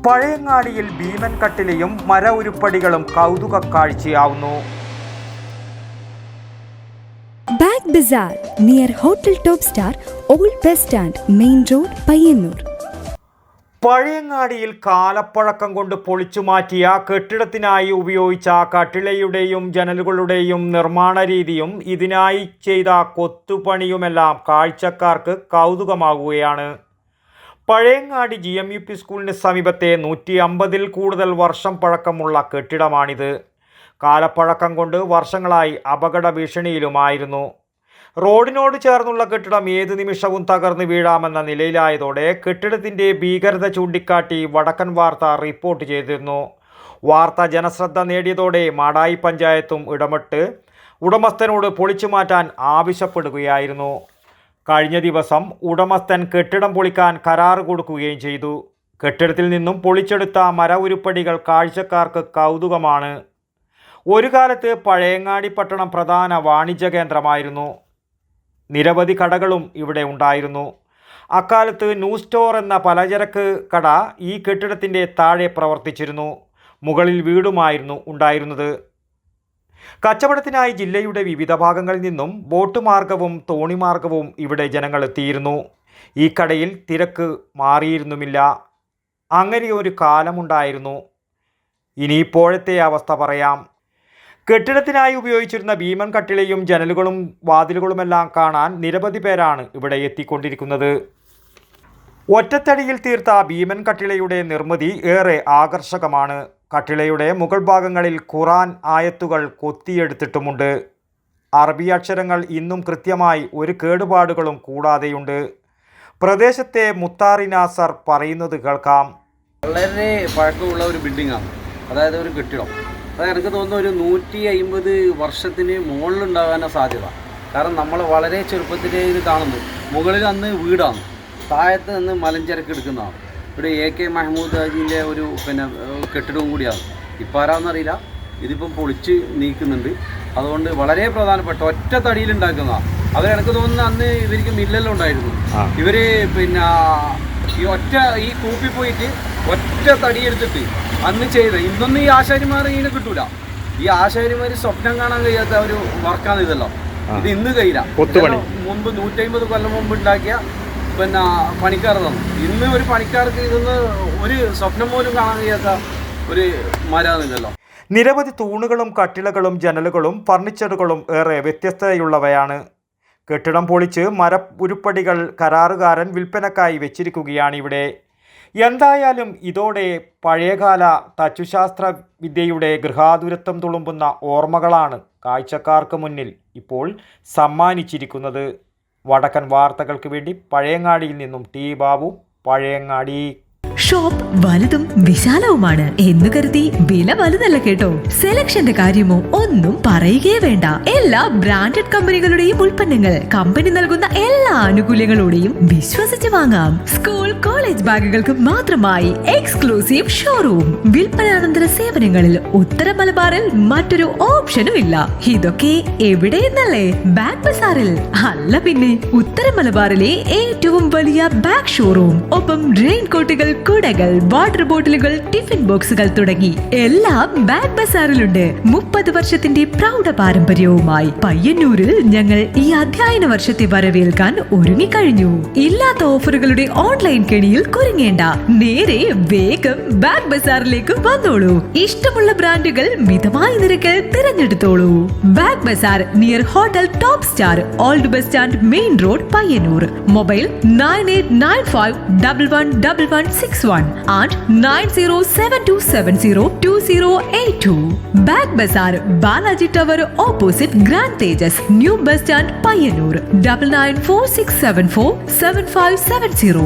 പഴയങ്ങാടിയിൽ ഭീമൻ കട്ടിലയും മര ഉരുപ്പടികളും കൗതുക കാഴ്ചയാവുന്നു. Bag bazaar near hotel top star, old bus stand, main road, Payyanur. പഴയങ്ങാടിയിൽ കാലപ്പഴക്കം കൊണ്ട് പൊളിച്ചുമാറ്റിയ കെട്ടിടത്തിനായി ഉപയോഗിച്ച കട്ടിലയുടെയും ജനലുകളുടെയും നിർമ്മാണ രീതിയും ഇതിനായി ചെയ്ത കൊത്തുപണിയുമെല്ലാം കാഴ്ചക്കാർക്ക് കൗതുകമാകുകയാണ്. പഴയങ്ങാടി GMUP സ്കൂളിന് സമീപത്തെ 150-ൽ കൂടുതൽ വർഷം പഴക്കമുള്ള കെട്ടിടമാണിത്. കാലപ്പഴക്കം കൊണ്ട് വർഷങ്ങളായി അപകട ഭീഷണിയിലുമായിരുന്നു. റോഡിനോട് ചേർന്നുള്ള കെട്ടിടം ഏത് നിമിഷവും തകർന്നു വീഴാമെന്ന നിലയിലായതോടെ കെട്ടിടത്തിൻ്റെ ഭീകരത ചൂണ്ടിക്കാട്ടി വടക്കൻ വാർത്ത റിപ്പോർട്ട് ചെയ്തിരുന്നു. വാർത്ത ജനശ്രദ്ധ നേടിയതോടെ മാടായി പഞ്ചായത്തും ഇടപെട്ട് ഉടമസ്ഥനോട് പൊളിച്ചു മാറ്റാൻ ആവശ്യപ്പെടുകയായിരുന്നു. കഴിഞ്ഞ ദിവസം ഉടമസ്ഥൻ കെട്ടിടം പൊളിക്കാൻ കരാർ കൊടുക്കുകയും ചെയ്തു. കെട്ടിടത്തിൽ നിന്നും പൊളിച്ചെടുത്ത മര ഉരുപ്പടികൾ കാഴ്ചക്കാർക്ക് കൗതുകമാണ്. ഒരു കാലത്ത് പഴയങ്ങാടി പട്ടണം പ്രധാന വാണിജ്യ കേന്ദ്രമായിരുന്നു. നിരവധി കടകളും ഇവിടെ ഉണ്ടായിരുന്നു. അക്കാലത്ത് ന്യൂ സ്റ്റോർ എന്ന പലചരക്ക് കട ഈ കെട്ടിടത്തിൻ്റെ താഴെ പ്രവർത്തിച്ചിരുന്നു. മുകളിൽ വീടുമായിരുന്നു ഉണ്ടായിരുന്നത്. കച്ചവടത്തിനായി ജില്ലയുടെ വിവിധ ഭാഗങ്ങളിൽ നിന്നും ബോട്ട് മാർഗവും തോണി മാർഗവും ഇവിടെ ജനങ്ങൾ എത്തിയിരുന്നു. ഈ കടയിൽ തിരക്ക് മാറിയിരുന്നുമില്ല. അങ്ങനെ ഒരു കാലമുണ്ടായിരുന്നു. ഇനിയിപ്പോഴത്തെ അവസ്ഥ പറയാം. കെട്ടിടത്തിനായി ഉപയോഗിച്ചിരുന്ന ഭീമൻ കട്ടിലയും ജനലുകളും വാതിലുകളുമെല്ലാം കാണാൻ നിരവധി പേരാണ് ഇവിടെ എത്തിക്കൊണ്ടിരിക്കുന്നത്. ഒറ്റത്തടിയിൽ തീർത്ത ഭീമൻ കട്ടിലയുടെ നിർമ്മിതി ഏറെ ആകർഷകമാണ്. കട്ടിലയുടെ മുകൾ ഭാഗങ്ങളിൽ ഖുറാൻ ആയത്തുകൾ കൊത്തിയെടുത്തിട്ടുമുണ്ട്. അറബി അക്ഷരങ്ങൾ ഇന്നും കൃത്യമായി ഒരു കേടുപാടുകളും കൂടാതെയുണ്ട്. പ്രദേശത്തെ മുത്താറി നാസർ പറയുന്നത് കേൾക്കാം. വളരെ പഴക്കമുള്ള ഒരു ബിൽഡിങ്ങാണ്, അതായത് ഒരു കെട്ടിടം. അത് എനിക്ക് തോന്നുന്നു ഒരു 150 വർഷത്തിന് മുകളിലുണ്ടാകാനാണ് സാധ്യത. കാരണം നമ്മൾ വളരെ ചെറുപ്പത്തിലേ ഇത് കാണുന്നു. മുകളിൽ അന്ന് വീടാണ്, താഴത്ത് നിന്ന് മലഞ്ചരക്ക് എടുക്കുന്നതാണ്. ഇവിടെ AK മഹമ്മൂദ് ഹാജിൻ്റെ ഒരു കെട്ടിടവും കൂടിയാണ്. ഇപ്പം ആരാന്നറിയില്ല, ഇതിപ്പം പൊളിച്ച് നീക്കുന്നുണ്ട്. അതുകൊണ്ട് വളരെ പ്രധാനപ്പെട്ട ഒറ്റ തടിയിലുണ്ടാക്കുന്നതാണ്. എനിക്ക് തോന്നുന്നു അന്ന് ഇവർക്ക് മില്ലെല്ലാം ഉണ്ടായിരുന്നു. ഇവർ ഈ കൂപ്പി പോയിട്ട് ഒറ്റ തടിയെടുത്തിട്ട് അന്ന് ചെയ്ത് ഇന്നൊന്നും ഈ ആശാരിമാർ ഇതിനെ കിട്ടൂല. ഈ ആശാരിമാർ സ്വപ്നം കാണാൻ കഴിയാത്ത ഒരു വർക്കാണ് ഇതെല്ലാം. ഇത് ഇന്ന് കഴിയില്ല. മുൻപ് 150 കൊല്ലം മുമ്പ് ഉണ്ടാക്കിയ പണിക്കാർ തന്നു. ഇന്ന് ഒരു പണിക്കാർക്ക് ഇതൊന്ന് ഒരു സ്വപ്നം പോലും കാണാൻ കഴിയാത്ത ഒരു മരമാണ് ഇതെല്ലാം. നിരവധി തൂണുകളും കട്ടിലകളും ജനലുകളും ഫർണിച്ചറുകളും ഏറെ വ്യത്യസ്തതയുള്ളവയാണ്. കെട്ടിടം പൊളിച്ച് മര ഉരുപ്പടികൾ കരാറുകാരൻ വിൽപ്പനക്കായി വെച്ചിരിക്കുകയാണ് ഇവിടെ. എന്തായാലും ഇതോടെ പഴയകാല തച്ചുശാസ്ത്ര വിദ്യയുടെ ഗൃഹാതുരത്വം തുളുമ്പുന്ന ഓർമ്മകളാണ് കാഴ്ചക്കാർക്ക് മുന്നിൽ ഇപ്പോൾ സമ്മാനിച്ചിരിക്കുന്നത്. വടക്കൻ വാർത്തകൾക്ക് വേണ്ടി പഴയങ്ങാടിയിൽ നിന്നും T. ബാബു, പഴയങ്ങാടി. ഷോപ്പ് വലുതും വിശാലവുമാണ് എന്ന് കരുതി വില വലുതല്ല കേട്ടോ. സെലക്ഷന്റെ കാര്യമോ ഒന്നും പറയുകയേ വേണ്ട. എല്ലാ ബ്രാൻഡഡ് കമ്പനികളുടെയും ഉൽപ്പന്നങ്ങൾ കമ്പനി നൽകുന്ന എല്ലാ ആനുകൂല്യങ്ങളോടെയും വിശ്വസിച്ച് വാങ്ങാം. സ്കൂൾ കോളേജ് ബാഗുകൾക്ക് മാത്രമായി എക്സ്ക്ലൂസീവ് ഷോറൂം. വിൽപ്പനാനന്തര സേവനങ്ങളിൽ ഉത്തര മലബാറിൽ മറ്റൊരു ഓപ്ഷനും ഇല്ല. ഇതൊക്കെ എവിടെയെന്നല്ലേ? ബാഗ് ബസാറിൽ. അല്ല പിന്നെ, ഉത്തര മലബാറിലെ ഏറ്റവും വലിയ ബാഗ് ഷോറൂം. ഒപ്പം റെയിൻ കോട്ടുകൾ, കുടകൾ, വാട്ടർ ബോട്ടിലുകൾ, ടിഫിൻ ബോക്സുകൾ തുടങ്ങി എല്ലാം ബാഗ് ബസാറിലുണ്ട്. 30 വർഷത്തിന്റെ പ്രൗഢ പാരമ്പര്യവുമായി പയ്യന്നൂരിൽ ഞങ്ങൾ ഈ അധ്യയന വർഷത്തെ വരവേൽക്കാൻ ഒരുങ്ങിക്കഴിഞ്ഞു. ഇല്ലാത്ത ഓഫറുകളുടെ ഓൺലൈൻ കെണിയിൽ കുരുങ്ങേണ്ട. നേരെ വേഗം ബാഗ് ബസാറിലേക്ക് വന്നോളൂ. ഇഷ്ടമുള്ള ബ്രാൻഡുകൾ മിതമായ നിരക്കിൽ തിരഞ്ഞെടുത്തോളൂ. Bag bazaar near hotel top star, old bus stand, main road, Payyanur. Mobile 9895111161 and 9072702082. Bag Bazaar, Balaji Tower opposite Grand Tejas, New Bus Stand, Payyanur. 9946747570.